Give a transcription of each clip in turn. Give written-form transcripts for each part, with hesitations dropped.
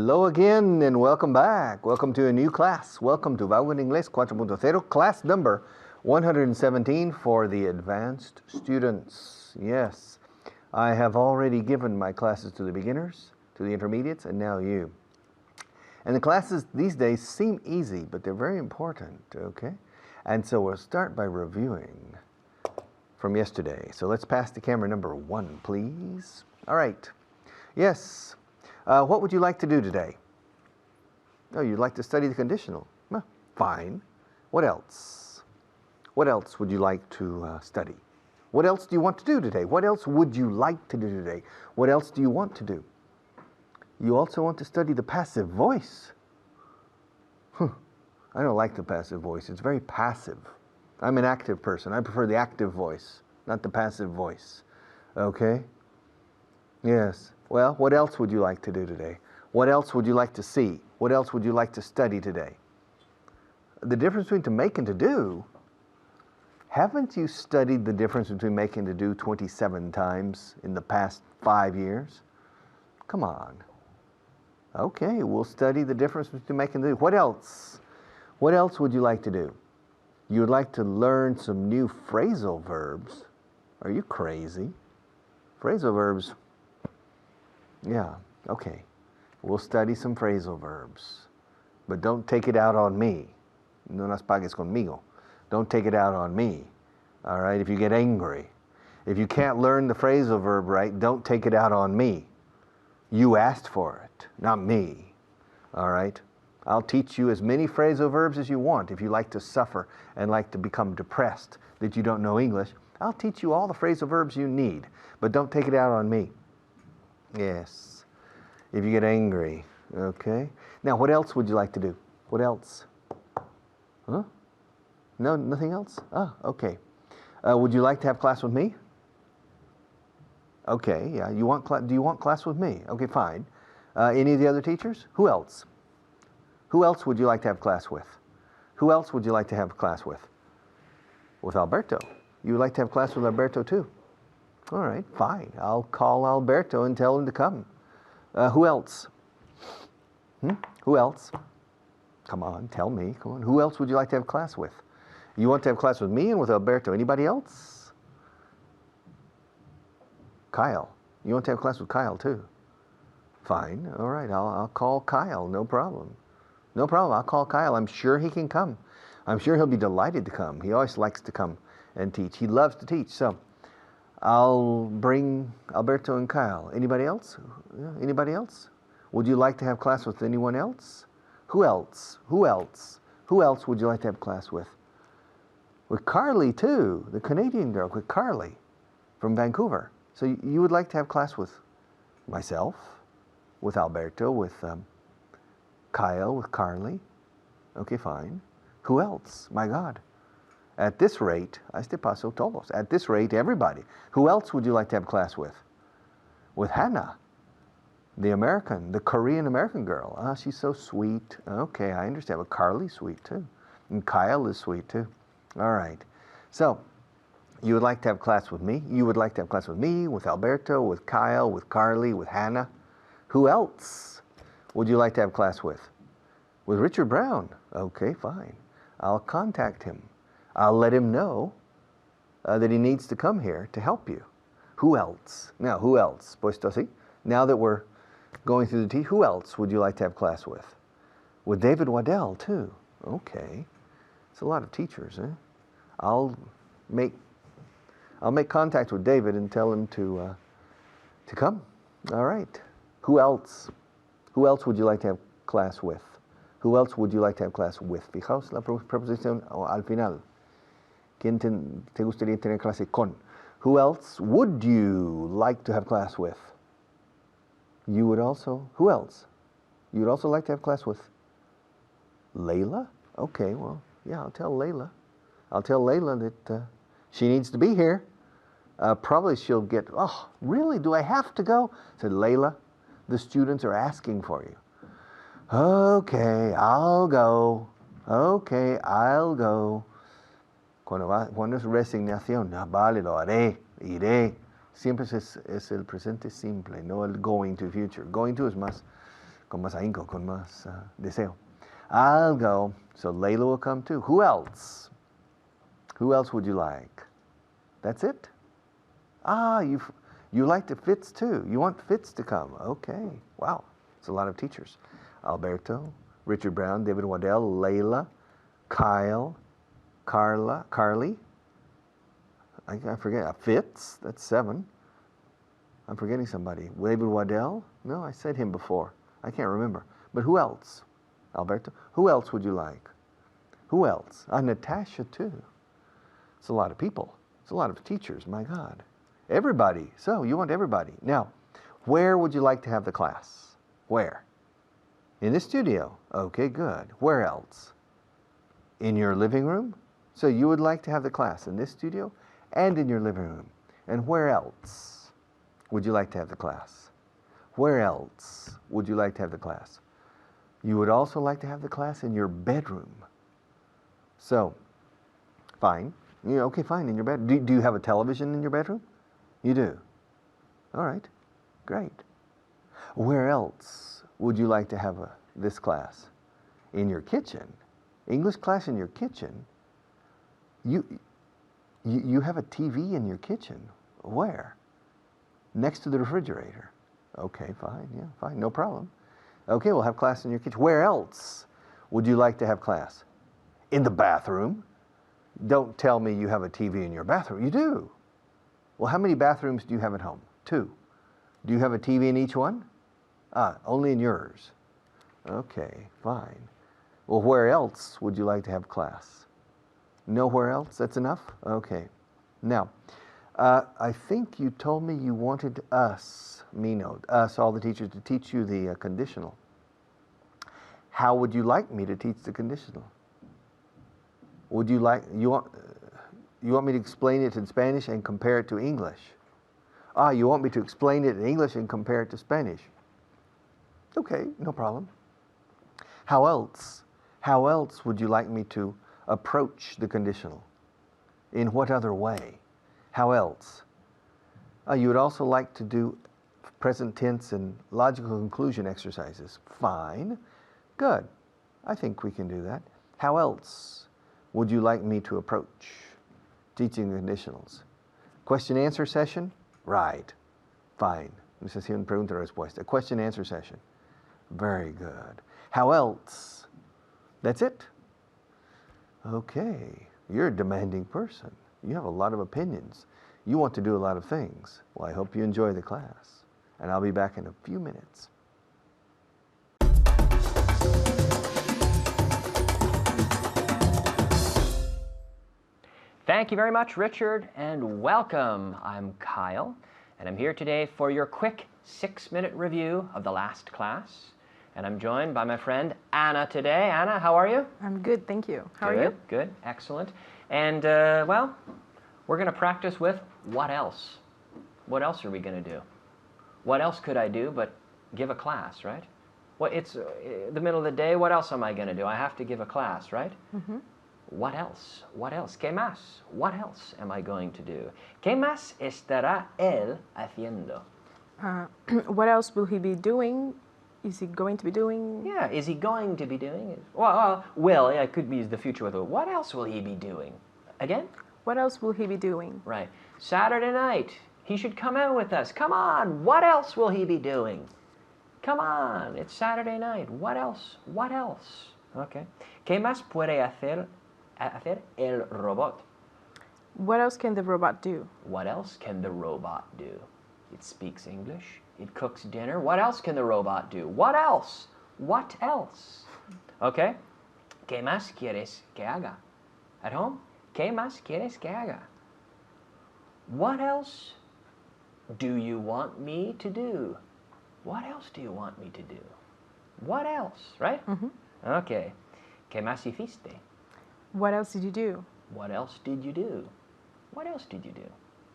Hello again and welcome back. Welcome to a new class. Welcome to Vago en Inglés 4.0, class number 117 for the advanced students. Yes, I have already given my classes to the beginners, to the intermediates, and now you. And the classes these days seem easy, but they're very important, okay? And so we'll start by reviewing from yesterday. So let's pass to camera number 1, please. All right. Yes. What would you like to do today? Oh, you'd like to study the conditional. Well, fine. What else? What else would you like to study? What else do you want to do today? What else would you like to do today? What else do you want to do? You also want to study the passive voice. I don't like the passive voice. It's very passive. I'm an active person. I prefer the active voice, not the passive voice. Okay? Yes. Well, what else would you like to do today? What else would you like to see? What else would you like to study today? The difference between to make and to do, haven't you studied the difference between make and to do 27 times in the past 5 years? Come on. Okay, we'll study the difference between make and do. What else? What else would you like to do? You would like to learn some new phrasal verbs. Are you crazy? Phrasal verbs. Yeah, okay. We'll study some phrasal verbs. But don't take it out on me. No las pagues conmigo. Don't take it out on me. All right, if you get angry. If you can't learn the phrasal verb right, don't take it out on me. You asked for it, not me. All right? I'll teach you as many phrasal verbs as you want. If you like to suffer and like to become depressed that you don't know English, I'll teach you all the phrasal verbs you need. But don't take it out on me. Yes. If you get angry. Okay. Now, what else would you like to do? What else? Huh? No, nothing else? Ah, okay. Would you like to have class with me? Okay, yeah. Do you want class with me? Okay, fine. Any of the other teachers? Who else? Who else would you like to have class with? Who else would you like to have class with? With Alberto. You would like to have class with Alberto too? All right, fine. I'll call Alberto and tell him to come. Who else? Who else? Come on, tell me. Come on. Who else would you like to have class with? You want to have class with me and with Alberto. Anybody else? Kyle. You want to have class with Kyle too? Fine. All right, I'll call Kyle. No problem. No problem. I'll call Kyle. I'm sure he can come. I'm sure he'll be delighted to come. He always likes to come and teach. He loves to teach. So I'll bring Alberto and Kyle. Anybody else? Anybody else? Would you like to have class with anyone else? Who else? Who else? Who else would you like to have class with? With Carly too, the Canadian girl, with Carly from Vancouver. So you would like to have class with myself, with Alberto, with Kyle, with Carly? Okay, fine. Who else? My God. At this rate, a este paso todos. At this rate, everybody. Who else would you like to have class with? With Hannah, the American, the Korean-American girl. Ah, she's so sweet. Okay, I understand. But Carly's sweet too. And Kyle is sweet too. All right. So, you would like to have class with me. You would like to have class with me, with Alberto, with Kyle, with Carly, with Hannah. Who else would you like to have class with? With Richard Brown. Okay, fine. I'll contact him. I'll let him know that he needs to come here to help you. Who else? Now, who else? Puesto así. Now that we're going through the who else would you like to have class with? With David Waddell, too. Okay. It's a lot of teachers, eh? I'll make contact with David and tell him to come. All right. Who else? Who else would you like to have class with? Who else would you like to have class with? Fijaos la preposición al final. ¿Quién te gustaría tener clase con? Who else would you like to have class with? You would also, who else? You would also like to have class with Layla? Okay, well, yeah, I'll tell Layla. I'll tell Layla that she needs to be here. Probably she'll get, oh, really? Do I have to go? I said, Layla, the students are asking for you. Okay, I'll go. Okay, I'll go. Cuando es resignación, vale, lo haré, iré. Siempre es el presente simple, no el going to future. Going to es más con más ahínco, con más deseo. I'll go. So Layla will come too. Who else? Who else would you like? That's it? Ah, you like the Fitz too. You want Fitz to come. Okay. Wow. It's a lot of teachers. Alberto, Richard Brown, David Waddell, Layla, Kyle, Carly. I forget. Fitz, that's 7. I'm forgetting somebody. David Waddell? No, I said him before. I can't remember. But who else? Alberto? Who else would you like? Who else? Natasha too. It's a lot of people. It's a lot of teachers, my God. Everybody. So you want everybody. Now, where would you like to have the class? Where? In the studio. Okay, good. Where else? In your living room? So you would like to have the class in this studio and in your living room. And where else would you like to have the class? Where else would you like to have the class? You would also like to have the class in your bedroom. So, fine. Yeah, okay, fine, in your bed. Do you have a television in your bedroom? You do. All right, great. Where else would you like to have this class? In your kitchen. English class in your kitchen. You have a TV in your kitchen. Where? Next to the refrigerator. Okay, fine, yeah, fine, no problem. Okay, we'll have class in your kitchen. Where else would you like to have class? In the bathroom. Don't tell me you have a TV in your bathroom. You do. Well, how many bathrooms do you have at home? 2. Do you have a TV in each one? Only in yours. Okay, fine. Well, where else would you like to have class? Nowhere else? That's enough? Okay. Now, I think you told me you wanted us, all the teachers, to teach you the conditional. How would you like me to teach the conditional? Would you like, you want me to explain it in Spanish and compare it to English? You want me to explain it in English and compare it to Spanish? Okay, no problem. How else would you like me to approach the conditional? In what other way? How else? You would also like to do present tense and logical conclusion exercises. Fine. Good. I think we can do that. How else would you like me to approach teaching the conditionals? Question-answer session? Right. Fine. Sesión pregunta-respuesta. Question-answer session. Very good. How else? That's it? Okay. You're a demanding person. You have a lot of opinions. You want to do a lot of things. Well, I hope you enjoy the class. And I'll be back in a few minutes. Thank you very much, Richard, and welcome. I'm Kyle, and I'm here today for your quick 6-minute review of the last class. And I'm joined by my friend Anna today. Anna, how are you? I'm good, thank you. How are you? Good, excellent. And, well, we're going to practice with what else? What else are we going to do? What else could I do but give a class, right? Well, it's the middle of the day. What else am I going to do? I have to give a class, right? Mm-hmm. What else? What else? ¿Qué más? What else am I going to do? ¿Qué más estará él haciendo? What else will he be doing? Is he going to be doing? Yeah, is he going to be doing? Well, yeah, it could be the future with a, what else will he be doing? Again? What else will he be doing? Right. Saturday night, he should come out with us. Come on, what else will he be doing? Come on, it's Saturday night. What else? What else? Okay. ¿Qué más puede hacer el robot? What else can the robot do? What else can the robot do? It speaks English. It cooks dinner. What else can the robot do? What else? What else? Okay. ¿Qué más quieres que haga? At home? ¿Qué más quieres que haga? What else do you want me to do? What else do you want me to do? What else? Right? Mm-hmm. Okay. ¿Qué más hiciste? What else did you do? What else did you do? What else did you do?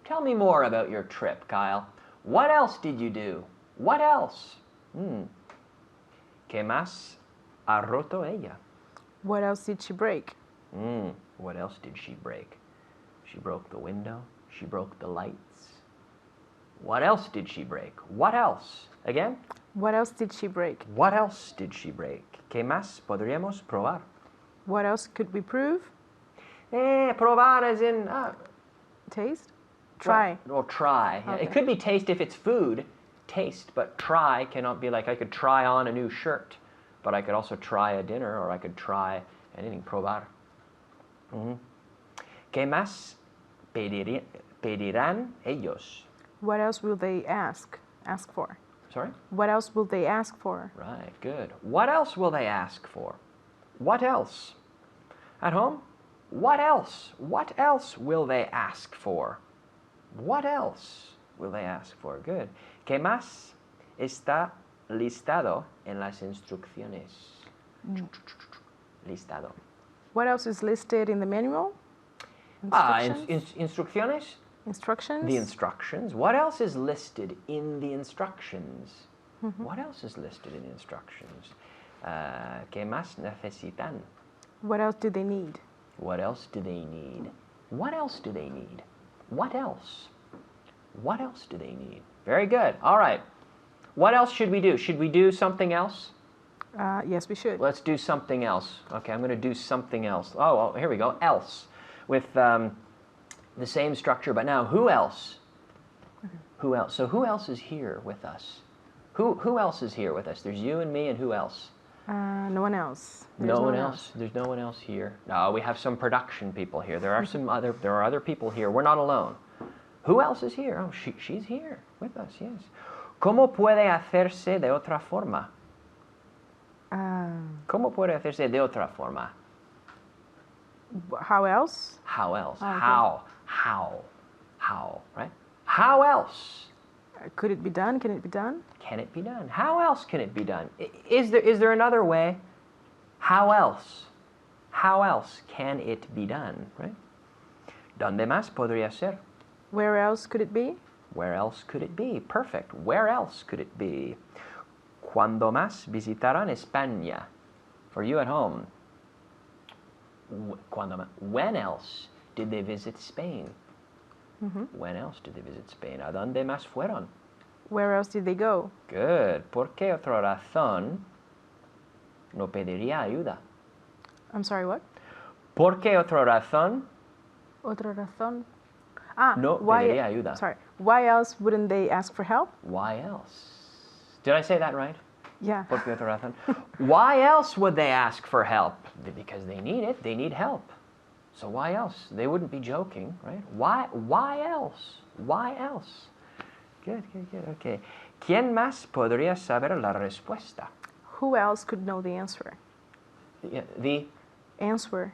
Tell me more about your trip, Kyle. What else did you do? What else? ¿Qué más ha roto ella? What else did she break? What else did she break? She broke the window. She broke the lights. What else did she break? What else? Again? What else did she break? What else did she break? ¿Qué más podríamos probar? What else could we prove? Probar as in Taste? Try. Well, try. Yeah, Okay. it could be taste if it's food, taste, but try cannot be like I could try on a new shirt, but I could also try a dinner or I could try anything. Probar. ¿Qué más pedirán ellos? What else will they ask? Ask for. Sorry? What else will they ask for? Right, good. What else will they ask for? What else? At home? What else? What else will they ask for? What else will they ask for? Good. ¿Qué más está listado en las instrucciones? Listado. What else is listed in the manual? Instructions? Instrucciones? Instructions? The instructions. What else is listed in the instructions? What else is listed in the instructions? ¿Qué más necesitan? What else do they need? What else do they need? What else do they need? What else? What else do they need? Very good. All right. What else should we do? Should we do something else? Yes, we should. Let's do something else. Okay, I'm going to do something else. Oh, well, here we go. Else. With the same structure, but now who else? Who else? So who else is here with us? Who else is here with us? There's you and me, and who else? No one else. No one else. There's no one else here. No, we have some production people here. There are other people here. We're not alone. Who else is here? Oh, she's here with us. Yes. ¿Cómo puede hacerse de otra forma? ¿Cómo puede hacerse de otra forma? How else? How else? Oh, okay. How? Right? How else? Could it be done? Can it be done? Can it be done? How else can it be done? Is there another way? How else? How else can it be done? Right? ¿Dónde más podría ser? Where else could it be? Where else could it be? Perfect. Where else could it be? ¿Cuándo más visitarán España? For you at home. ¿Cuándo más? When else did they visit Spain? When else did they visit Spain? ¿A dónde más fueron? Where else did they go? Good. ¿Por qué otra razón no pediría ayuda? I'm sorry, what? ¿Por qué otra razón Otra razón. no why, pediría ayuda? Sorry. Why else wouldn't they ask for help? Why else? Did I say that right? Yeah. ¿Por qué otra razón? Why else would they ask for help? Because they need it. They need help. So why else? They wouldn't be joking, right? Why else? Why else? Good. Okay. ¿Quién más podría saber la respuesta? Who else could know the answer? The Answer.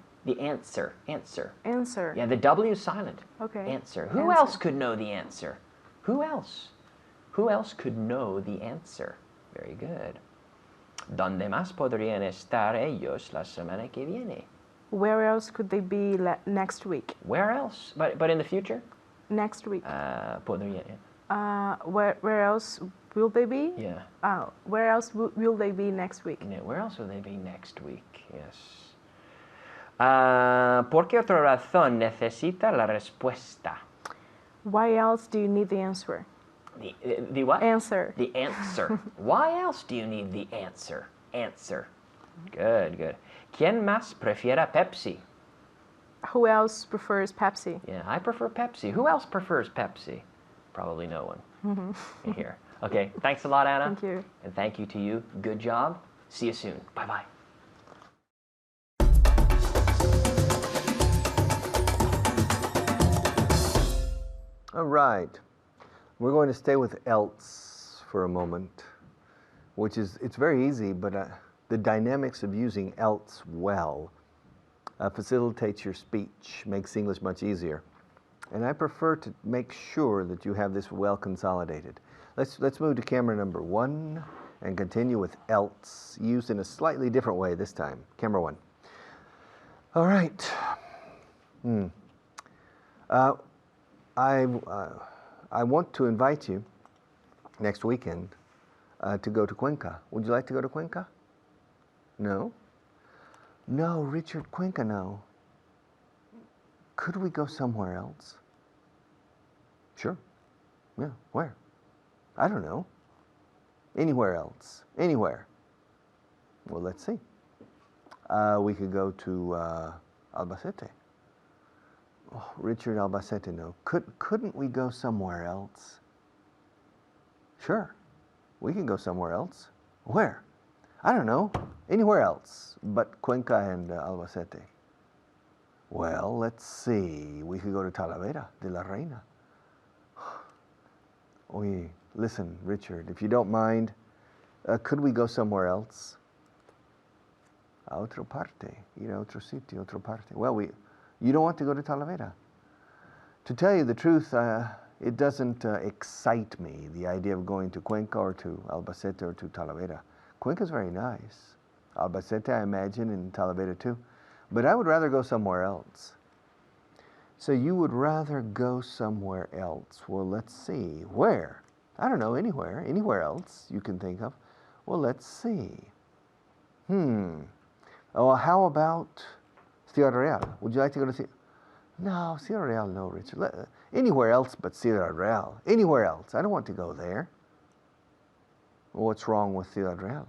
answer. Answer. Yeah, the W is silent. Okay. Answer. Who Answer. else could know the answer? Who else? Who else could know the answer? Very good. ¿Dónde más podrían estar ellos la semana que viene? Where else could they be next week? Where else? But in the future? Next week. Podrían. Where else will they be? Yeah. Where else will they be next week? Yeah. Where else will they be next week? Yes. ¿Por qué otra razón necesita la respuesta? Why else do you need the answer? The what? Answer. The answer. Why else do you need the answer? Answer. Good. ¿Quién más prefiere Pepsi? Who else prefers Pepsi? Yeah, I prefer Pepsi. Who else prefers Pepsi? Probably no one. In here. Okay, thanks a lot, Anna. Thank you. And thank you to you. Good job. See you soon. Bye-bye. All right. We're going to stay with else for a moment, which is, it's very easy, but the dynamics of using else well facilitates your speech, makes English much easier. And I prefer to make sure that you have this well consolidated. Let's move to camera number 1 and continue with else, used in a slightly different way this time. Camera 1. All right. I want to invite you next weekend to go to Cuenca. Would you like to go to Cuenca? No? No, Richard, Cuenca, no. Could we go somewhere else? Sure. Yeah, where? I don't know. Anywhere else? Anywhere? Well, let's see. We could go to Albacete. Oh, Richard, Albacete, no. Couldn't we go somewhere else? Sure, we can go somewhere else. Where? I don't know. Anywhere else but Cuenca and Albacete. Well, let's see. We could go to Talavera de la Reina. Oye, listen, Richard, if you don't mind, could we go somewhere else? A otra parte, ir a otro sitio, otra parte. Well, you don't want to go to Talavera. To tell you the truth, it doesn't excite me, the idea of going to Cuenca or to Albacete or to Talavera. Cuenca's very nice. Albacete, I imagine, and Talavera too. But I would rather go somewhere else. So you would rather go somewhere else. Well, let's see. Where? I don't know, anywhere. Anywhere else you can think of. Well, let's see. Oh, how about Ciudad Real? Would you like to go to No, Ciudad Real, no, Richard. Anywhere else but Ciudad Real. Anywhere else. I don't want to go there. Well, what's wrong with Ciudad Real?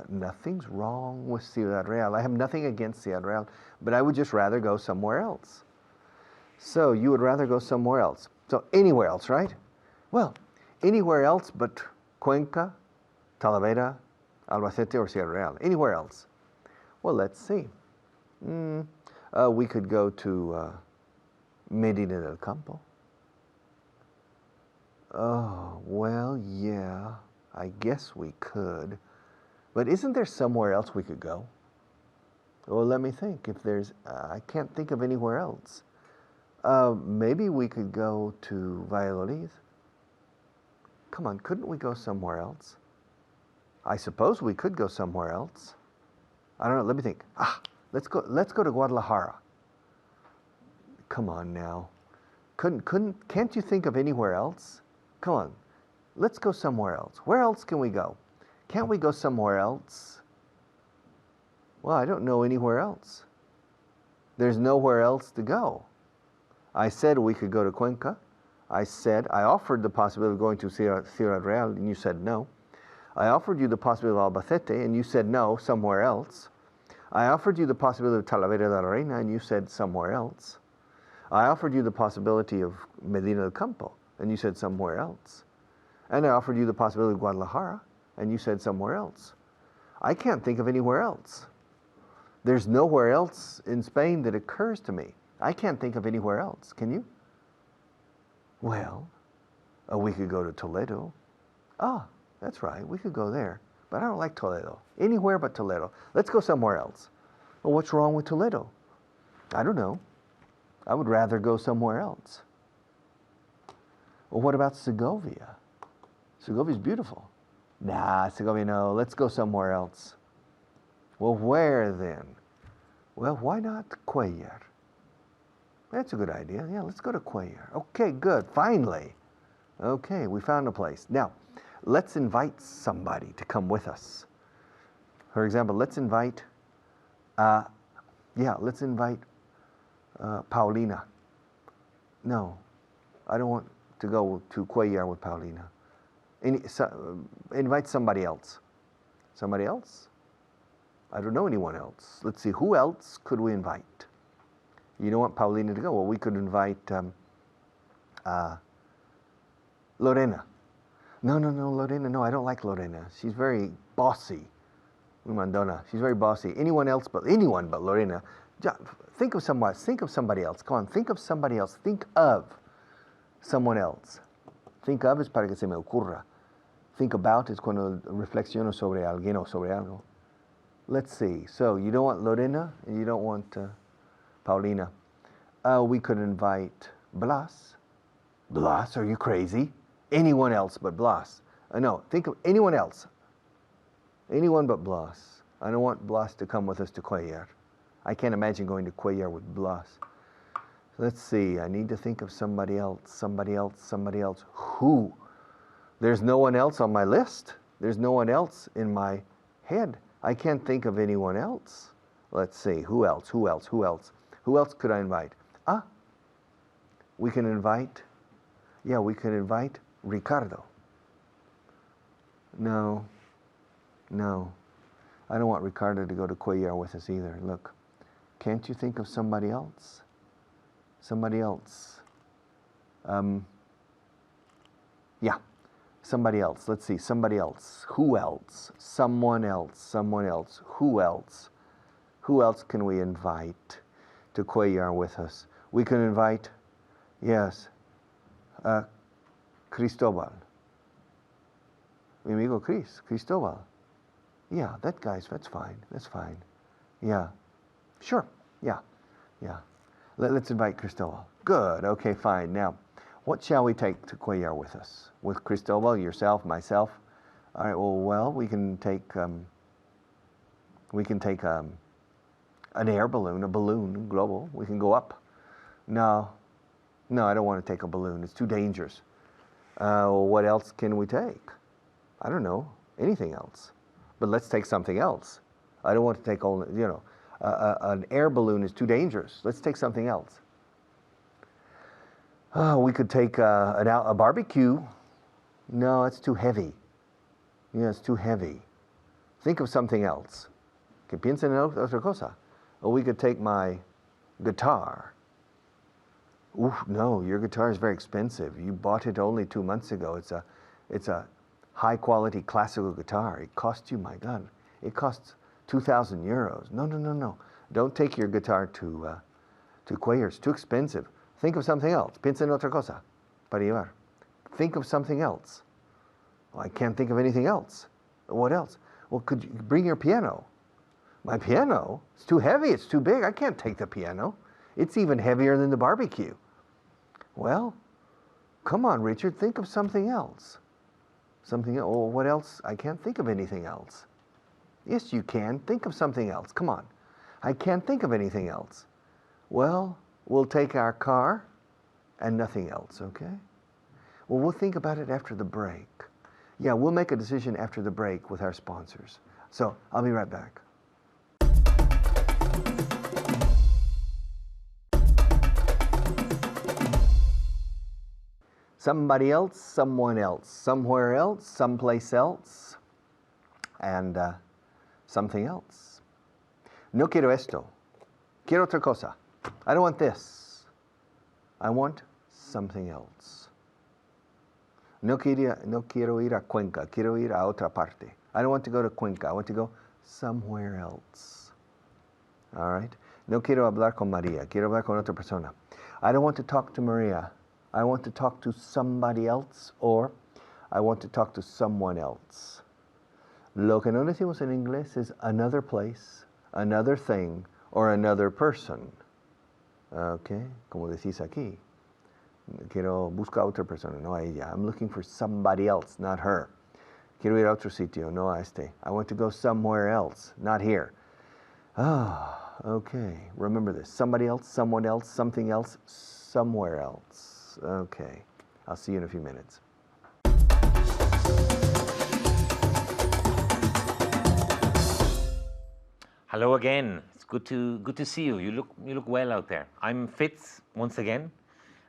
Nothing's wrong with Ciudad Real. I have nothing against Ciudad Real, but I would just rather go somewhere else. So you would rather go somewhere else. So anywhere else, right? Well, anywhere else but Cuenca, Talavera, Albacete, or Ciudad Real. Anywhere else. Well, let's see. We could go to Medina del Campo. Oh, well, yeah, I guess we could. But isn't there somewhere else we could go? Well, let me think. If there's, I can't think of anywhere else. Maybe we could go to Valladolid. Come on, couldn't we go somewhere else? I suppose we could go somewhere else. I don't know, let me think. Let's go to Guadalajara. Come on now. Can't you think of anywhere else? Come on, let's go somewhere else. Where else can we go? Can't we go somewhere else? Well, I don't know anywhere else. There's nowhere else to go. I said we could go to Cuenca. I offered the possibility of going to Ciudad Real, and you said no. I offered you the possibility of Albacete, and you said no, somewhere else. I offered you the possibility of Talavera de la Reina, and you said somewhere else. I offered you the possibility of Medina del Campo, and you said somewhere else. And I offered you the possibility of Guadalajara, and you said somewhere else. I can't think of anywhere else. There's nowhere else in Spain that occurs to me. I can't think of anywhere else. Can you? Well, we could go to Toledo. That's right. We could go there. But I don't like Toledo. Anywhere but Toledo. Let's go somewhere else. Well, what's wrong with Toledo? I don't know. I would rather go somewhere else. Well, what about Segovia? Segovia's beautiful. Nah, Segovia, no. Let's go somewhere else. Well, where then? Well, why not Cuellar? That's a good idea. Yeah, let's go to Cuellar. Okay, good. Finally. Okay, we found a place. Now, let's invite somebody to come with us. For example, let's invite Paulina. No, I don't want to go to Cuellar with Paulina. Invite somebody else. Somebody else? I don't know anyone else. Let's see, who else could we invite? You don't want Paulina to go? Well, we could invite Lorena. No, Lorena. No, I don't like Lorena. She's very bossy. Mandona. She's very bossy. Anyone but Lorena. Think of somebody else. Come on, think of somebody else. Think of someone else. Think of es para que se me ocurra. Think about es cuando reflexiono sobre alguien o sobre algo. Let's see. So you don't want Lorena and you don't want Paulina. We could invite Blas. Blas, are you crazy? Anyone else but Blas. No, think of anyone else. Anyone but Blas. I don't want Blas to come with us to Cuellar. I can't imagine going to Cuellar with Blas. Let's see. I need to think of somebody else. Who? There's no one else on my list. There's no one else in my head. I can't think of anyone else. Let's see. Who else? Who else could I invite? We can invite Ricardo. No. No. I don't want Ricardo to go to Cuellar with us either. Look, can't you think of somebody else? Somebody else. Yeah, somebody else. Let's see, somebody else. Who else? Someone else. Someone else. Who else? Who else can we invite to Cuellar with us? We can invite, yes, Cristobal. Mi amigo Cristobal. Yeah, that's fine. That's fine. Yeah. Sure. Yeah. Yeah. Let's invite Cristobal. Good. Okay, fine. Now, what shall we take to Cuellar with us? With Cristobal, yourself, myself? All right, well, we can take an air balloon, a balloon, global. We can go up. No, I don't want to take a balloon. It's too dangerous. What else can we take? I don't know, anything else. But let's take something else. I don't want to take only, an air balloon is too dangerous. Let's take something else. We could take a barbecue. No, it's too heavy. Yeah, it's too heavy. Think of something else. Que piensen en otra cosa. Or we could take my guitar. Ooh, no, your guitar is very expensive. You bought it only 2 months ago. It's a high quality classical guitar. It cost you, my God, it costs 2,000 euros. No. Don't take your guitar to Cuellar. It's too expensive. Think of something else. Piensa en otra cosa para llevar. Think of something else. Well, I can't think of anything else. What else? Well, could you bring your piano? My piano? It's too heavy. It's too big. I can't take the piano. It's even heavier than the barbecue. Well, come on, Richard. Think of something else. Something else. Oh, what else? I can't think of anything else. Yes, you can. Think of something else. Come on. I can't think of anything else. Well, we'll take our car and nothing else, okay? Well, we'll think about it after the break. Yeah, we'll make a decision after the break with our sponsors. So I'll be right back. Somebody else, someone else, somewhere else, someplace else, and something else. No quiero esto. Quiero otra cosa. I don't want this. I want something else. No quiero ir a Cuenca. Quiero ir a otra parte. I don't want to go to Cuenca. I want to go somewhere else. All right? No quiero hablar con María. Quiero hablar con otra persona. I don't want to talk to Maria. I want to talk to somebody else, or I want to talk to someone else. Lo que no decimos en inglés es another place, another thing, or another person. Okay, como decís aquí. Quiero buscar a otra persona, no a ella. I'm looking for somebody else, not her. Quiero ir a otro sitio, no a este. I want to go somewhere else, not here. Ah, okay. Remember this. Somebody else, someone else, something else, somewhere else. Okay. I'll see you in a few minutes. Hello again. It's good to see you. You look well out there. I'm Fitz once again,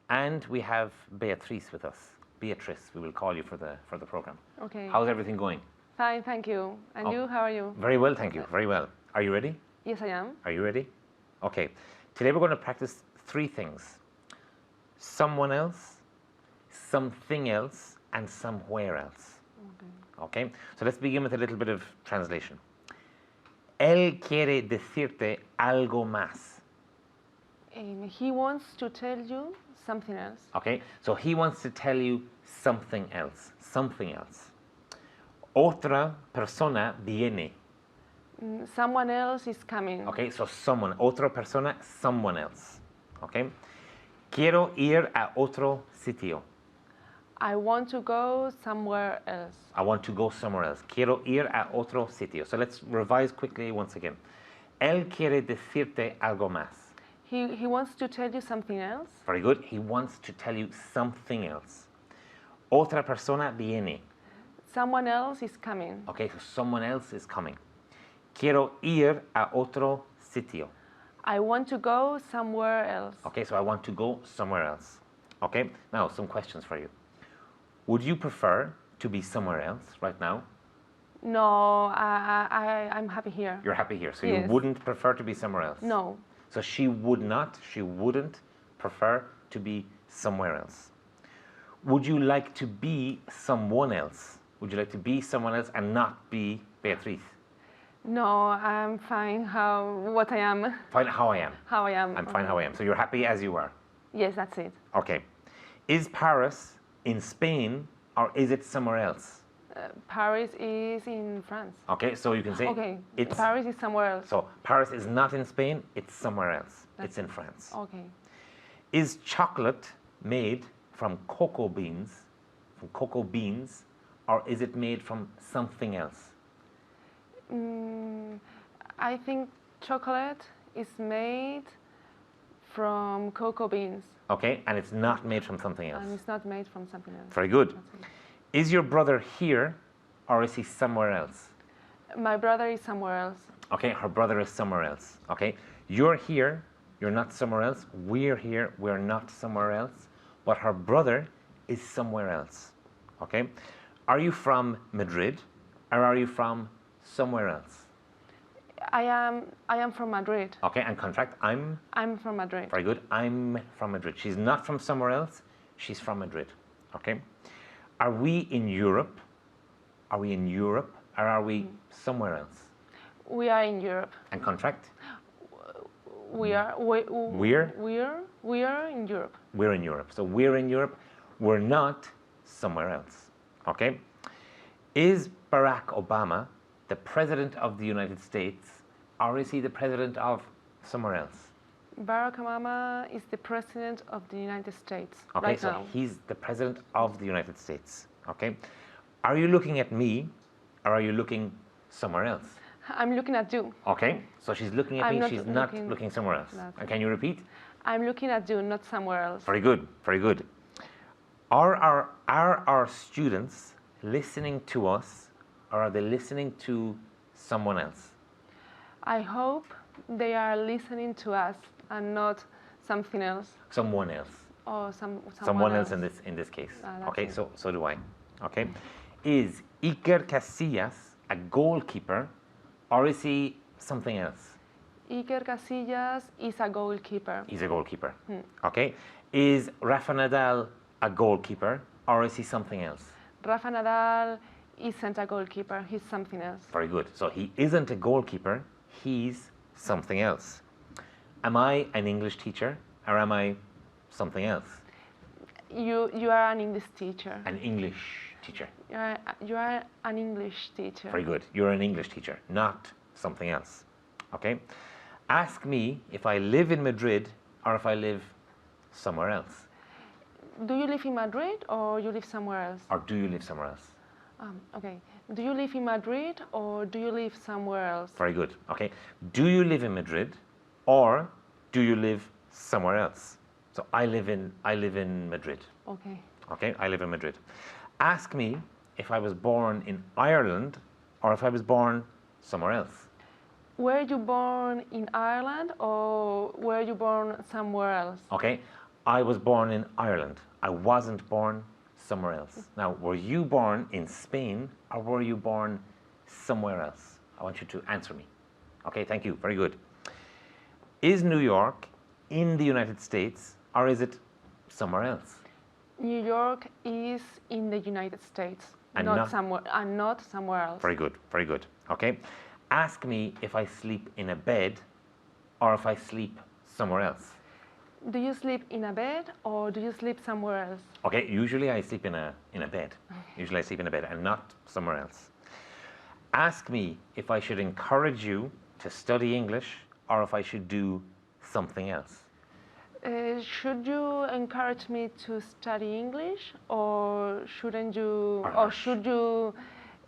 and we have Beatrice with us. Beatrice, we will call you for the program. Okay. How's everything going? Fine, thank you. And you, how are you? Very well, thank you. Very well. Are you ready? Yes, I am. Are you ready? Okay. Today we're going to practice 3 things. Someone else, something else, and somewhere else. Okay? So let's begin with a little bit of translation. Él quiere decirte algo más. He wants to tell you something else. Okay? So he wants to tell you something else. Something else. Otra persona viene. Someone else is coming. Okay? So someone. Otra persona, someone else. Okay? Quiero ir a otro sitio. I want to go somewhere else. I want to go somewhere else. Quiero ir a otro sitio. So let's revise quickly once again. Él quiere decirte algo más. He wants to tell you something else. Very good. He wants to tell you something else. Otra persona viene. Someone else is coming. Okay, so someone else is coming. Quiero ir a otro sitio. I want to go somewhere else. Okay, so I want to go somewhere else. Okay, now some questions for you. Would you prefer to be somewhere else right now, No, I'm happy here. You're happy here, so Yes. you wouldn't prefer to be somewhere else. No. So she wouldn't prefer to be somewhere else. Would you like to be someone else? Would you like to be someone else and not be Beatriz? No, I'm fine what I am. Fine how I am. How I am. I'm fine how I am. So you're happy as you are. Yes, that's it. Okay. Is Paris in Spain or is it somewhere else? Paris is in France. Okay, so you can say Okay, it's Paris is somewhere else. so Paris is not in Spain, it's somewhere else. It's in France. Okay. Is chocolate made from cocoa beans, or is it made from something else? I think chocolate is made from cocoa beans, Okay, and it's not made from something else. and it's not made from something else. Very good. That's Is your brother here or is he somewhere else? it. My brother is somewhere else. Okay, her brother is somewhere else. Okay, you're here, you're not somewhere else. We're here, we're not somewhere else. But her brother is somewhere else. Okay, are you from Madrid or are you from somewhere else? I am from Madrid. Okay, and contract, I'm I'm from Madrid. very good. I'm from Madrid. She's not from somewhere else, she's from Madrid. Okay, are we in Europe? Are we in Europe or are we somewhere else? We are in Europe. And contract, We are. We are in Europe. we're in Europe. So we're in Europe, we're not somewhere else. Okay? Is Barack Obama the president of the United States or is he the president of somewhere else? Barack Obama is the president of the United States Okay, right so now. he's the president of the United States. Okay? Are you looking at me or are you looking somewhere else? I'm looking at you. Okay, so she's looking at I'm me, not she's not looking- looking somewhere else. That's And can you repeat? I'm looking at you, not somewhere else. Very good, very good. Are our students listening to us or are they listening to someone else? I hope they are listening to us and not something else Someone else. or Someone else in this case. That's Okay, it. so do I. Okay. Is Iker Casillas a goalkeeper or is he something else? Iker Casillas is a goalkeeper. He's a goalkeeper. Okay. Is Rafa Nadal a goalkeeper or is he something else? Rafa Nadal isn't a goalkeeper. He's something else. Very good. So he isn't a goalkeeper, he's something else. Am I an English teacher or am I something else? You are an English teacher. An English teacher. You are an English teacher. Very good. You're an English teacher, not something else. Okay? Ask me if I live in Madrid or if I live somewhere else. Do you live in Madrid or you live somewhere else? Or do you live somewhere else? Okay. Do you live in Madrid or do you live somewhere else? Very good. Okay. Do you live in Madrid or do you live somewhere else? So I live in Madrid. Okay. Okay, I live in Madrid. Ask me if I was born in Ireland or if I was born somewhere else. Were you born in Ireland or were you born somewhere else? Okay, I was born in Ireland. I wasn't born somewhere else. Now, were you born in Spain or were you born somewhere else? I want you to answer me. Okay, thank you. Very good. Is New York in the United States or is it somewhere else? New York is in the United States, And not not- somewhere else. Very good, very good. Okay. Ask me if I sleep in a bed or if I sleep somewhere else. Do you sleep in a bed or do you sleep somewhere else? Okay, usually I sleep in a bed. Usually I sleep in a bed and not somewhere else. Ask me if I should encourage you to study English or if I should do something else. Should you encourage me to study English or shouldn't you? Or Or should you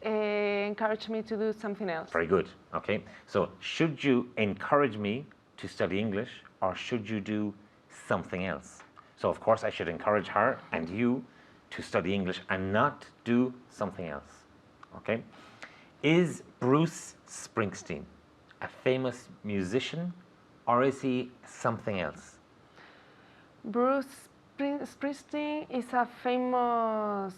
encourage me to do something else? Very good. Okay. So should you encourage me to study English or should you do something else? So of course I should encourage her and you to study English and not do something else. Okay. Is Bruce Springsteen a famous musician or is he something else? Bruce Springsteen is a famous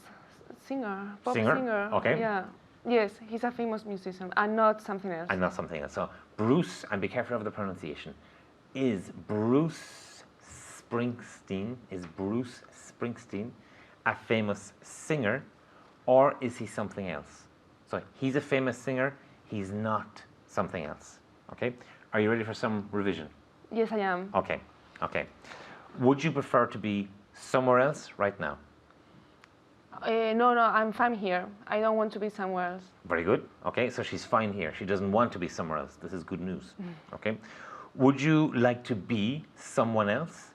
singer, pop Singer? singer. Okay. Yeah, Yes, he's a famous musician and not something else. And not something else. So Bruce, and be careful of the pronunciation, is Bruce Springsteen a famous singer, or is he something else? So he's a famous singer, he's not something else. Okay? Are you ready for some revision? Yes, I am. Okay, okay. Would you prefer to be somewhere else right now? No, I'm fine here. I don't want to be somewhere else. Very good. Okay, so she's fine here. She doesn't want to be somewhere else. This is good news. Okay. Would you like to be someone else?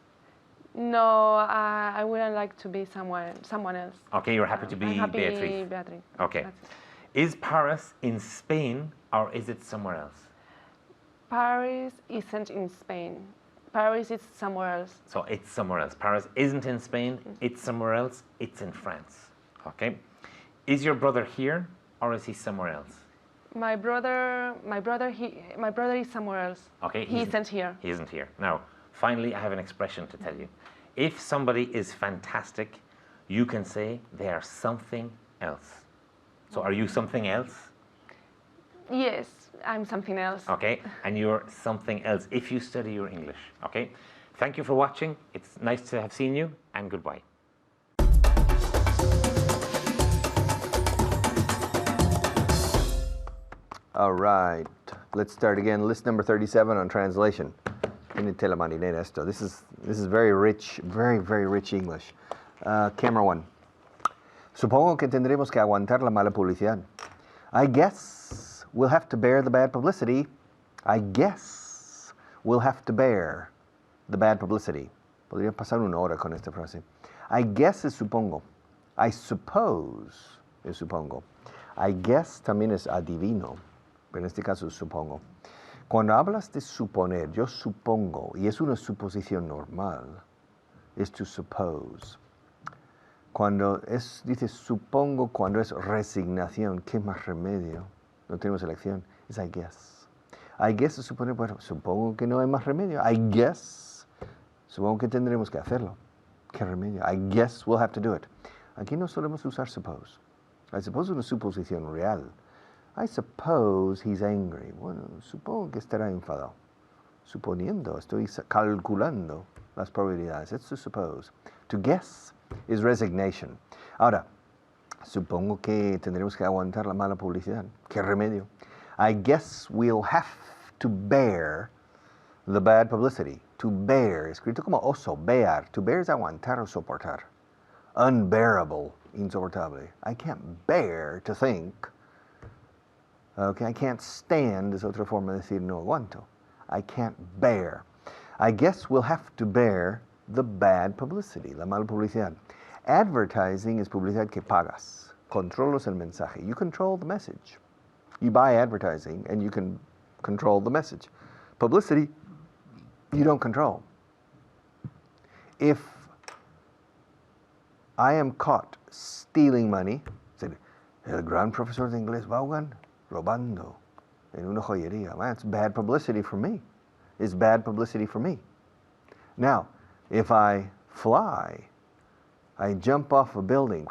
No, I wouldn't like to be someone else. Okay, you're happy to be I'm happy Beatriz. Beatriz. Okay. That's it. Is Paris in Spain or is it somewhere else? Paris isn't in Spain. Paris is somewhere else. So it's somewhere else. Paris isn't in Spain, it's somewhere else, it's in France. Okay. Is your brother here or is he somewhere else? My brother is somewhere else. Okay. He isn't here. He isn't here. Now, finally, I have an expression to tell you. If somebody is fantastic, you can say they are something else. So are you something else? Yes, I'm something else. Okay, and you're something else if you study your English. Okay, thank you for watching. It's nice to have seen you, and goodbye. All right, let's start again. List number 37 on translation. Tiene tela marinera esto. This is very rich, very rich English. Camera one. Supongo que tendremos que aguantar la mala publicidad. I guess we'll have to bear the bad publicity. I guess we'll have to bear the bad publicity. Podría pasar una hora con esta frase. I guess es supongo. I suppose es supongo. I guess también es adivino, pero en este caso es supongo. Cuando hablas de suponer, yo supongo, y es una suposición normal, es to suppose. Cuando dices supongo, cuando es resignación, ¿qué más remedio? No tenemos elección, es I guess. I guess es suponer, bueno, supongo que no hay más remedio. I guess, supongo que tendremos que hacerlo. ¿Qué remedio? I guess we'll have to do it. Aquí no solemos usar suppose. I suppose es una suposición real. I suppose he's angry. Bueno, supongo que estará enfadado. Suponiendo, estoy calculando las probabilidades. It's to suppose. To guess is resignation. Ahora, supongo que tendremos que aguantar la mala publicidad. ¿Qué remedio? I guess we'll have to bear the bad publicity. To bear, escrito como oso, bear. To bear es aguantar o soportar. Unbearable, insoportable. I can't bear to think. Okay, I can't stand es otra forma de decir no aguanto. I can't bear. I guess we'll have to bear the bad publicity, la mala publicidad. Advertising es publicidad que pagas. Controlas el mensaje. You control the message. You buy advertising and you can control the message. Publicity, you don't control. If I am caught stealing money, el gran profesor de inglés Vaughan robando en una joyería. That's bad publicity for me. It's bad publicity for me. Now, if I fly, I jump off a building,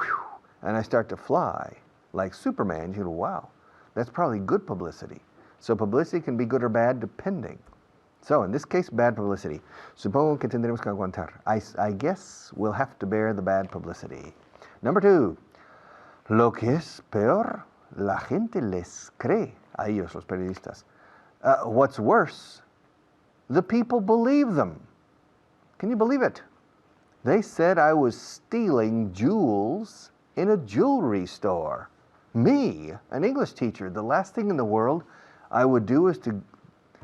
and I start to fly like Superman, you go, wow, that's probably good publicity. So publicity can be good or bad depending. So in this case, bad publicity. Supongo que tendremos que aguantar. I guess we'll have to bear the bad publicity. Number two, lo que es peor, la gente les cree a ellos, los periodistas. What's worse, the people believe them. Can you believe it? They said I was stealing jewels in a jewelry store. Me, an English teacher, the last thing in the world I would do is to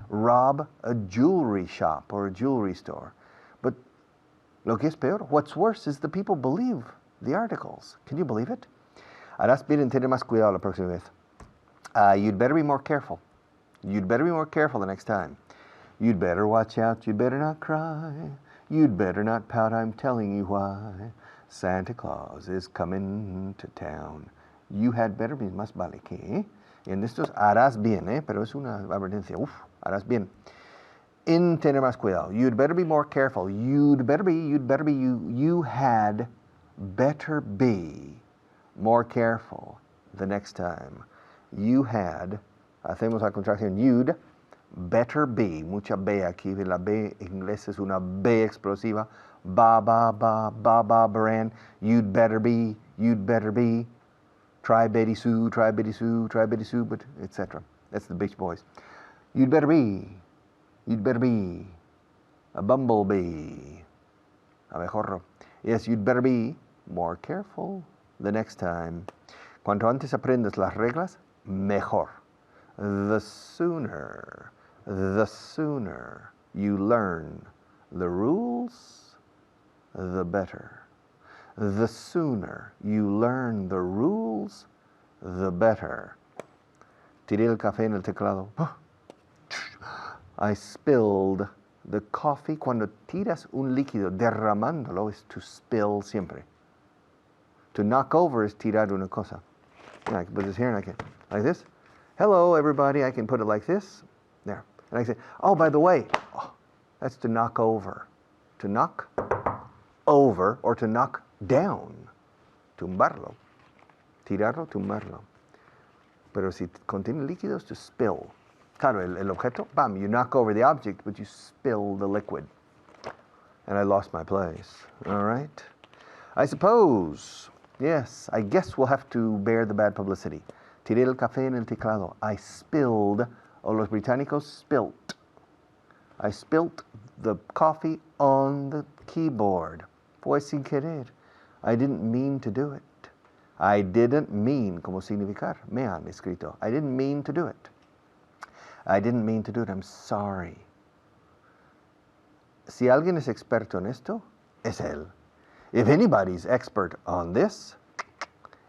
rob a jewelry shop or a jewelry store. But lo que es peor, what's worse is the people believe the articles. Can you believe it? Harás bien en tener más cuidado la próxima vez. You'd better be more careful. You'd better be more careful the next time. You'd better watch out. You'd better not cry. You'd better not pout. I'm telling you why. Santa Claus is coming to town. You had better be más vale que. En estos harás bien, pero es una advertencia. Uf, harás bien. En tener más cuidado. You'd better be more careful. You had better be more careful the next time. You had, hacemos la contracción, you'd better be, mucha B aquí, la B en inglés es una B explosiva, baran, you'd better be, try Betty Sue, but etc. That's the Beach Boys. You'd better be a bumblebee, abejorro. Yes, you'd better be more careful the next time. Cuanto antes aprendas las reglas, mejor. The sooner you learn the rules, the better. The sooner you learn the rules, the better. Tiré el café en el teclado. I spilled the coffee. Cuando tiras un líquido, derramándolo es to spill siempre. To knock over is tirar una cosa. I can put this here and I can, like this. Hello, everybody. I can put it like this. There. And I can say, oh, by the way, that's to knock over. To knock over or to knock down. Tumbarlo. Tirarlo, tumbarlo. Pero si contiene líquidos, to spill. Claro, el objeto, bam, you knock over the object, but you spill the liquid. And I lost my place. All right? I suppose, yes, I guess we'll have to bear the bad publicity. Tiré el café en el teclado. I spilled, o los británicos spilt. I spilt the coffee on the keyboard. Fue sin querer. I didn't mean to do it. I didn't mean, como significar, me han escrito. I didn't mean to do it. I didn't mean to do it. I'm sorry. Si alguien es experto en esto, es él. If anybody's expert on this,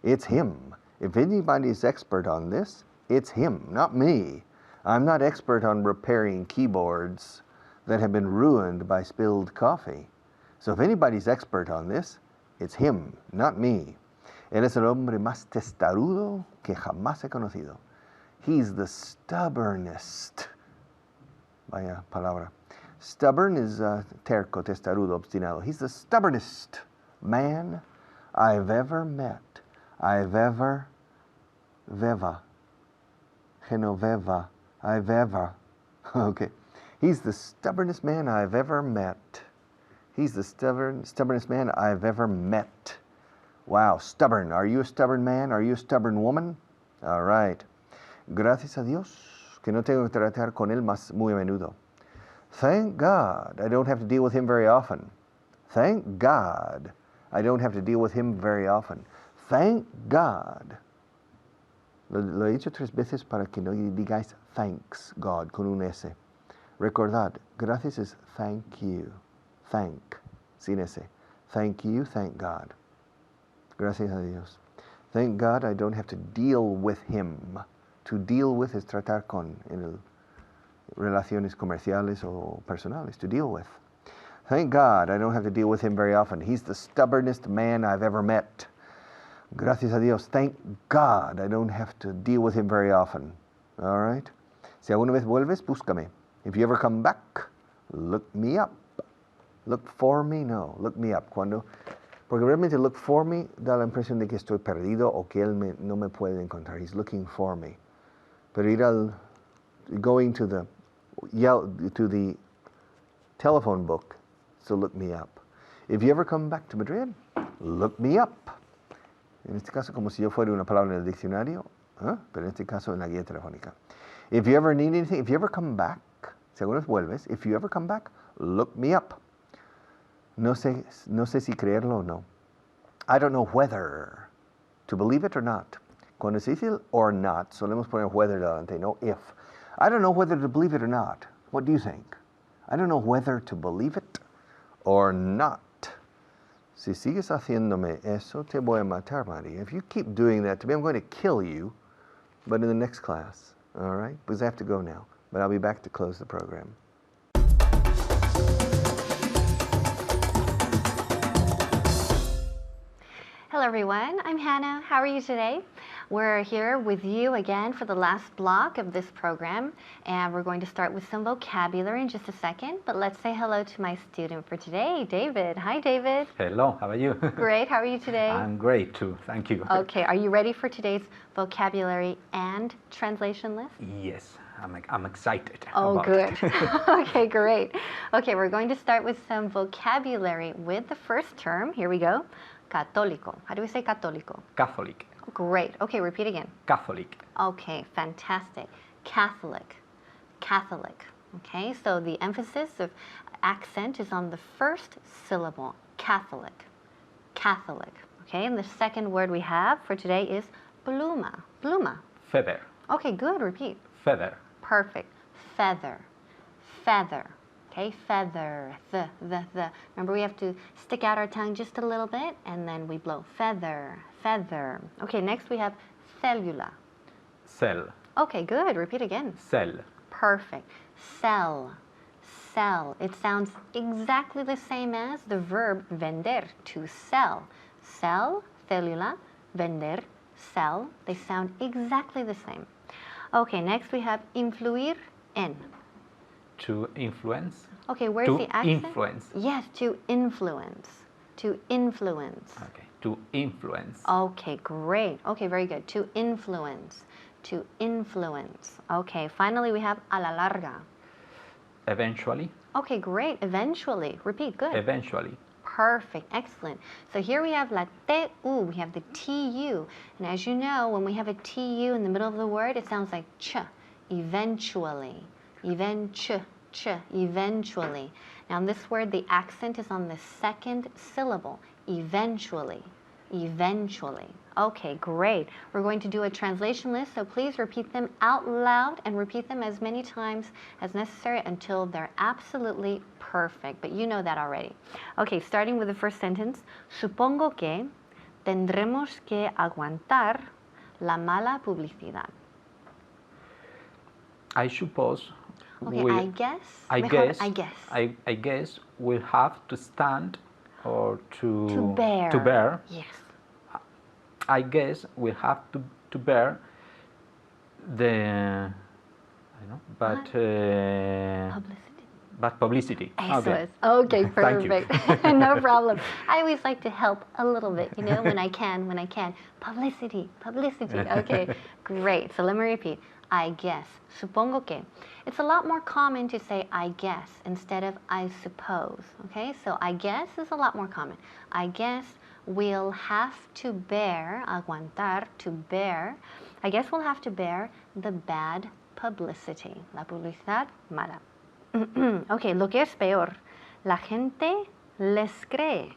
it's him. If anybody's expert on this, it's him, not me. I'm not expert on repairing keyboards that have been ruined by spilled coffee. So if anybody's expert on this, it's him, not me. Él es el hombre más testarudo que jamás he conocido. He's the stubbornest. Vaya palabra. Stubborn is terco, testarudo, obstinado. He's the stubbornest man I've ever met. Veva. Genoveva. I've ever. Okay. He's the stubbornest man I've ever met. He's the stubbornest man I've ever met. Wow, stubborn. Are you a stubborn man? Are you a stubborn woman? All right. Gracias a Dios que no tengo que tratar con él muy a menudo. Thank God I don't have to deal with him very often. Thank God I don't have to deal with him very often. Thank God. Lo he dicho 3 veces para que no digáis thanks God con un S. Recordad, gracias es thank you. Thank, sin S. Thank you, thank God. Gracias a Dios. Thank God I don't have to deal with him. To deal with es tratar con en relaciones comerciales o personales. To deal with. Thank God I don't have to deal with him very often. He's the stubbornest man I've ever met. Gracias a Dios. Thank God I don't have to deal with him very often. All right? Si alguna vez vuelves, búscame. If you ever come back, look me up. Look for me, no. Look me up. Porque realmente look for me da la impresión de que estoy perdido o que él no me puede encontrar. He's looking for me. Pero going to the telephone book, so look me up. If you ever come back to Madrid, look me up. En este caso, como si yo fuera una palabra en el diccionario, pero en este caso en la guía telefónica. If you ever need anything, if you ever come back, si alguna vez vuelves, if you ever come back, look me up. No sé si creerlo o no. I don't know whether to believe it or not. Cuando se dice or not, solemos poner whether delante, no if. I don't know whether to believe it or not. What do you think? I don't know whether to believe it or not. Si sigues haciéndome eso, te voy a matar, Maria. If you keep doing that to me, I'm going to kill you, but in the next class, all right? Because I have to go now, but I'll be back to close the program. Hello everyone, I'm Hannah. How are you today? We're here with you again for the last block of this program, and we're going to start with some vocabulary in just a second, but let's say hello to my student for today, David. Hi, David. Hello, how are you? Great, how are you today? I'm great too, thank you. Okay, are you ready for today's vocabulary and translation list? Yes, I'm excited. Oh, about good. it. Okay, great. Okay, we're going to start with some vocabulary with the first term. Here we go. Católico. How do we say católico? Catholic. Great. Okay, repeat again. Catholic. Okay, fantastic. Catholic. Catholic. Okay, so the emphasis of accent is on the first syllable. Catholic. Catholic. Okay, and the second word we have for today is pluma. Pluma. Feather. Okay, good. Repeat. Feather. Perfect. Feather. Feather. Okay, feather. The. Remember, we have to stick out our tongue just a little bit, and then we blow. Feather. Feather. Okay, next we have cellula. Cell. Okay, good. Repeat again. Cell. Perfect. Sell. Sell. It sounds exactly the same as the verb vender, to sell. Sell, cellula, vender, sell. They sound exactly the same. Okay, next we have influir en. To influence. Okay, where's To the accent? influence. Yes, to influence. To influence. Okay. To influence. Okay, great. Okay, very good. To influence. To influence. Okay, finally we have a la larga. Eventually. Okay, great. Eventually. Repeat. Good. Eventually. Perfect. Excellent. So here we have la TU. We have the TU. And as you know, when we have a TU in the middle of the word, it sounds like ch. Eventually. Eventually. Now in this word, the accent is on the second syllable. Eventually. Eventually. Okay, great. We're going to do a translation list, so please repeat them out loud and repeat them as many times as necessary until they're absolutely perfect. But you know that already. Okay, starting with the first sentence. Supongo que tendremos que aguantar la mala publicidad. I suppose. Okay, we- I guess. I Mejor, guess. I guess. I guess we'll have to stand or To bear. To bear. Yes. I guess we'll have to bear the. I know, but. Publicity. But publicity. Excellent. Okay, Thank you. perfect. No problem. I always like to help a little bit, you know, when I can. Publicity. Okay, great. So let me repeat. I guess. Supongo que. It's a lot more common to say I guess instead of I suppose. Okay, so I guess is a lot more common. I guess we'll have to bear, aguantar, to bear. I guess we'll have to bear the bad publicity. La publicidad mala. Okay, lo que es peor, la gente les cree.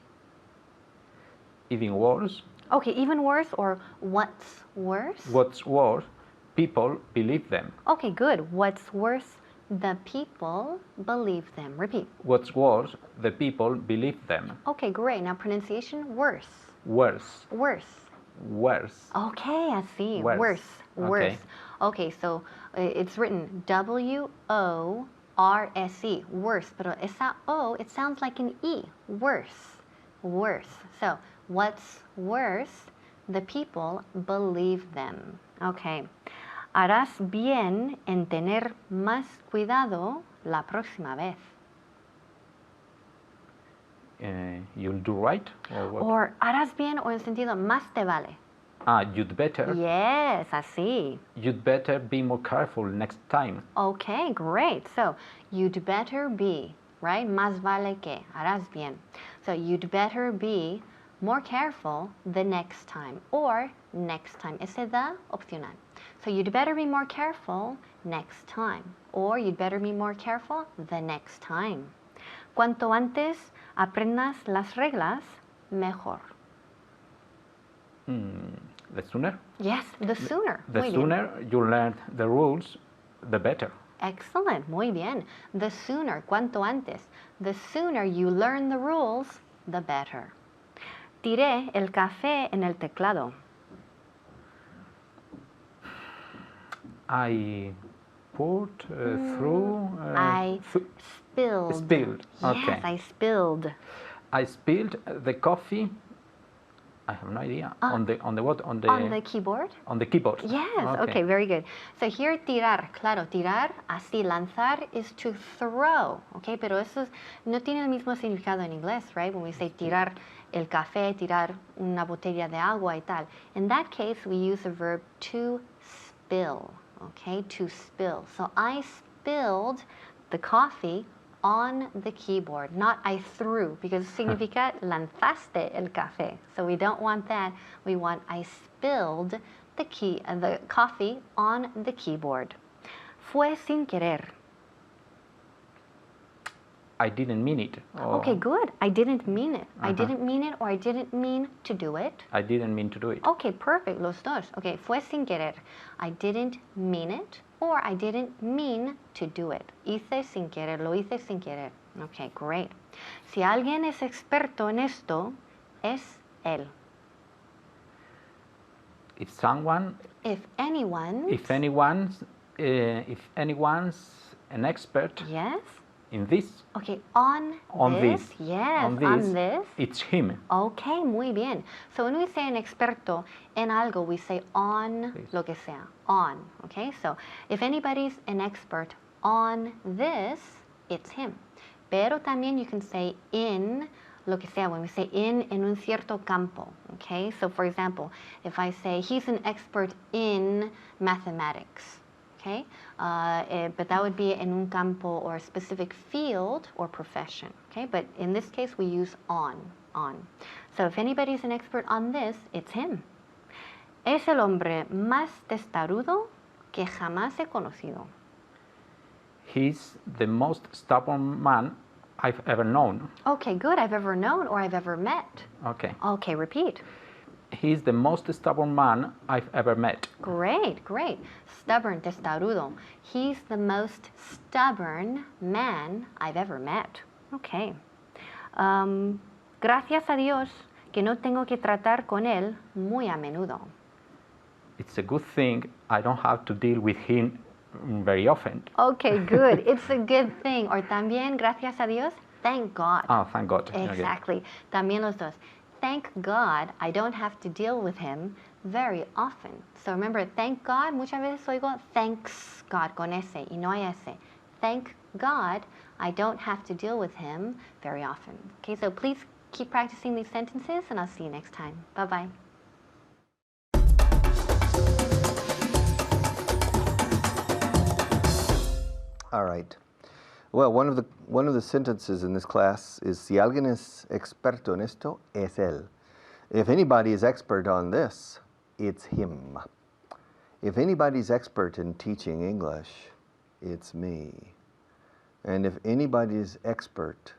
Even worse. Okay, even worse or what's worse? What's worse, people believe them. Okay, good. What's worse, the people believe them. Repeat. What's worse, the people believe them. Okay, great. Now pronunciation, worse. Worse. Worse. Worse. Okay, I see. Worse. Worse. Worse. Okay, so it's written W-O-R-S-E. Worse. Pero esa O, it sounds like an E. Worse. Worse. So, what's worse? The people believe them. Okay. Harás bien en tener más cuidado la próxima vez. You'll do right? Or what? Or harás bien o en sentido más te vale. You'd better. Yes, así. You'd better be more careful next time. Okay, great. So, you'd better be, right? Más vale que, harás bien. So, you'd better be more careful the next time or next time. Ese da opcional. So, you'd better be more careful next time or you'd better be more careful the next time. Cuanto antes aprendas las reglas, mejor. The sooner? Yes, the sooner. The Muy bien. sooner you learn the rules, the better. Excellent, muy bien. The sooner, cuanto antes. The sooner you learn the rules, the better. Tiré el café en el teclado. I poured through. I spilled. Spilled, okay. Yes, I spilled. I spilled the coffee I have no idea. On the what? On the keyboard? On the keyboard. Yes, okay, very good. So here tirar, claro, tirar, así, lanzar is to throw, okay, pero eso no tiene el mismo significado en inglés, right? When we say tirar el café, tirar una botella de agua y tal. In that case, we use the verb to spill, okay, to spill. So I spilled the coffee on the keyboard, not I threw, because significa lanzaste el café. So we don't want that. We want I spilled the coffee on the keyboard. Fue sin querer. I didn't mean it. Okay, good. I didn't mean it. I Uh-huh. didn't mean it, or I didn't mean to do it. I didn't mean to do it. Okay, perfect. Los dos. Okay, fue sin querer. I didn't mean it, or I didn't mean to do it. Hice sin querer. Lo hice sin querer. Okay, great. Si alguien es experto en esto, es él. If someone, If anyone's if anyone's an expert yes. in this, Okay, yes, on on this, this. it's him. Okay, muy bien. So when we say an experto en algo, we say on This. lo que sea, on. Okay, so if anybody's an expert on this, it's him. Pero también you can say in lo que sea when we say in un cierto campo. Okay, so for example, if I say he's an expert in mathematics. Okay, but that would be en un campo or a specific field or profession. Okay, but in this case we use on. So if anybody's an expert on this, it's him. Es el hombre más testarudo que jamás he conocido. He's the most stubborn man I've ever known. Okay, good. I've ever known or I've ever met. Okay. Okay, repeat. He's the most stubborn man I've ever met. Great, great. Stubborn, testarudo. He's the most stubborn man I've ever met. Okay. Gracias a Dios que no tengo que tratar con él muy a menudo. It's a good thing I don't have to deal with him very often. Okay, good. It's a good thing. Or también, gracias a Dios, thank God. Oh, thank God. Okay. Exactly. También los dos. Thank God I don't have to deal with him very often. So remember, thank God, muchas veces oigo thanks God con S y no hay S. Thank God I don't have to deal with him very often. Okay, so please keep practicing these sentences and I'll see you next time. Bye-bye. All right. Well, one of the sentences in this class is si alguien es experto en esto, es él. If anybody is expert on this, it's him. If anybody's expert in teaching English, it's me. And if anybody is expert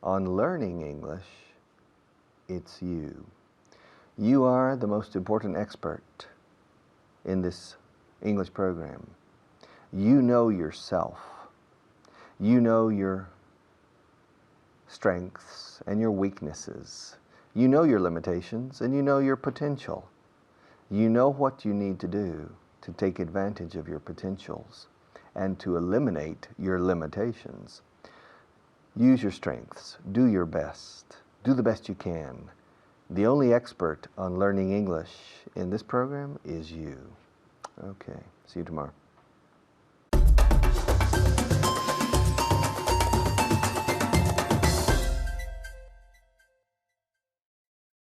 on learning English, it's you. You are the most important expert in this English program. You know yourself. You know your strengths and your weaknesses. You know your limitations and you know your potential. You know what you need to do to take advantage of your potentials and to eliminate your limitations. Use your strengths. Do your best. Do the best you can. The only expert on learning English in this program is you. Okay, see you tomorrow.